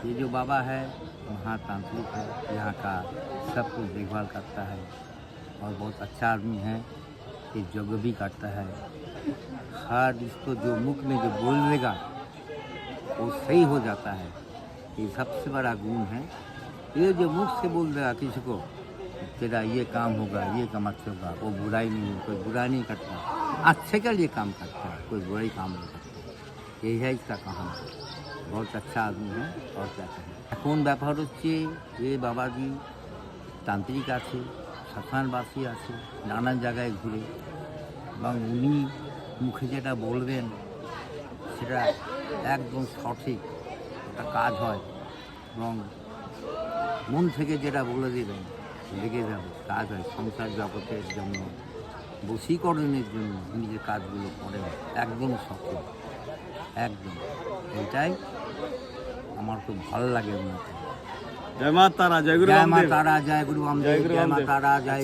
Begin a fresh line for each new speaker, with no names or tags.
ये जो बाबा है महातांत्रिक है, यहाँ का सब कुछ देखभाल करता है और बहुत अच्छा आदमी है। ये यज्ञ भी करता है। हर इसको जो मुख में जो बोल देगा वो सही हो जाता है। ये सबसे बड़ा गुण है। ये जो मुख से बोल देगा किसी को तेरा ये काम होगा, ये काम अच्छा होगा, वो बुराई नहीं, कोई बुरा नहीं करता, अच्छे के लिए काम करता है, कोई बुराई काम नहीं करता। यही है इसका कहानी। बहुत अच्छा आदमी है और क्या कहें। এখন ব্যাপার হচ্ছে যে বাবাজি তান্ত্রিক আছে, শ্মশানবাসী আছে, নানান জায়গায় ঘুরে এবং উনি মুখে যেটা বলবেন সেটা একদম সঠিক একটা কাজ হয় এবং মন থেকে যেটা বলে দেবেন লেগে যাবে, কাজ হয়। সংসার জগতের জন্য, বশীকরণের জন্য উনি যে কাজগুলো করেন একদম সফল, একদম। এটাই আমার খুব ভালো লাগে ওনাকে।
জয় মা তারা, জয় গুরু
জয় মা
রামদেব।
তারা, জয় গুরু রামদেব, জয় মা তারা, জয়